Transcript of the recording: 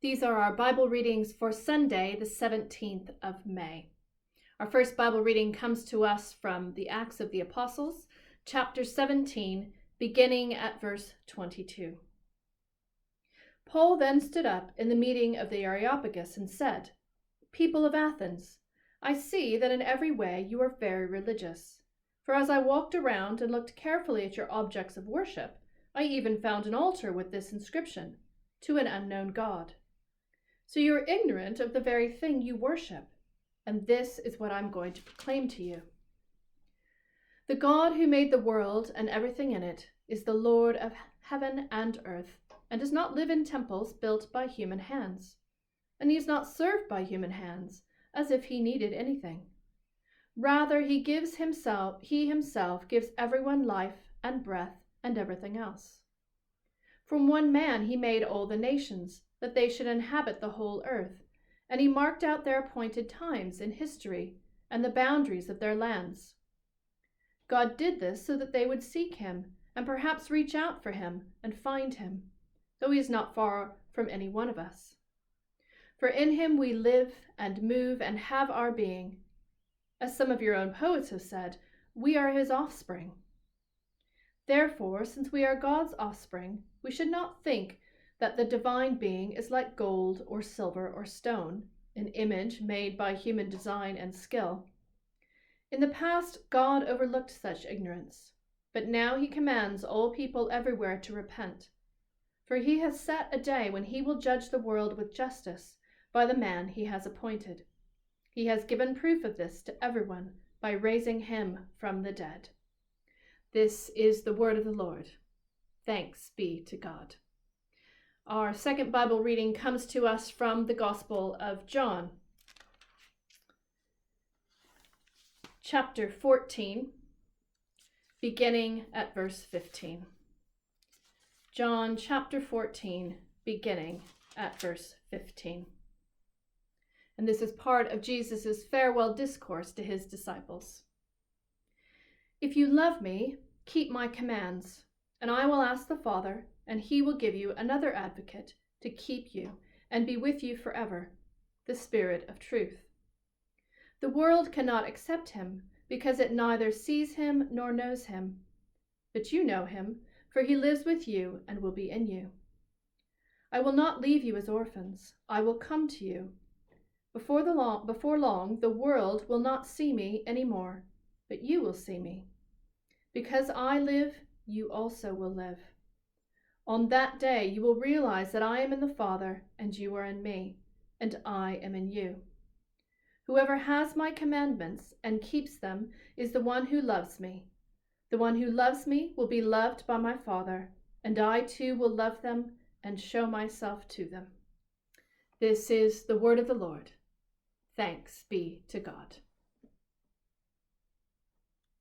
These are our Bible readings for Sunday, the 17th of May. Our first Bible reading comes to us from the Acts of the Apostles, chapter 17, beginning at verse 22. Paul then stood up in the meeting of the Areopagus and said, "People of Athens, I see that in every way you are very religious. For as I walked around and looked carefully at your objects of worship, I even found an altar with this inscription, 'To an unknown God.' So you are ignorant of the very thing you worship, and this is what I'm going to proclaim to you. The God who made the world and everything in it is the Lord of heaven and earth, and does not live in temples built by human hands. And he is not served by human hands, as if he needed anything. Rather, he himself gives everyone life and breath and everything else. From one man he made all the nations, that they should inhabit the whole earth, and he marked out their appointed times in history and the boundaries of their lands. God did this so that they would seek him and perhaps reach out for him and find him, though he is not far from any one of us. For in him we live and move and have our being. As some of your own poets have said, we are his offspring. Therefore, since we are God's offspring, we should not think that the divine being is like gold or silver or stone, an image made by human design and skill. In the past, God overlooked such ignorance, but now he commands all people everywhere to repent. For he has set a day when he will judge the world with justice by the man he has appointed. He has given proof of this to everyone by raising him from the dead." This is the word of the Lord. Thanks be to God. Our second Bible reading comes to us from the Gospel of John, chapter 14, beginning at verse 15. John chapter 14, beginning at verse 15. And this is part of Jesus' farewell discourse to his disciples. "If you love me, keep my commands, and I will ask the Father, and he will give you another advocate to keep you and be with you forever, the Spirit of truth. The world cannot accept him because it neither sees him nor knows him. But you know him, for he lives with you and will be in you. I will not leave you as orphans. I will come to you. Before long, the world will not see me anymore, but you will see me. Because I live, you also will live. On that day, you will realize that I am in the Father, and you are in me, and I am in you. Whoever has my commandments and keeps them is the one who loves me. The one who loves me will be loved by my Father, and I too will love them and show myself to them." This is the word of the Lord. Thanks be to God.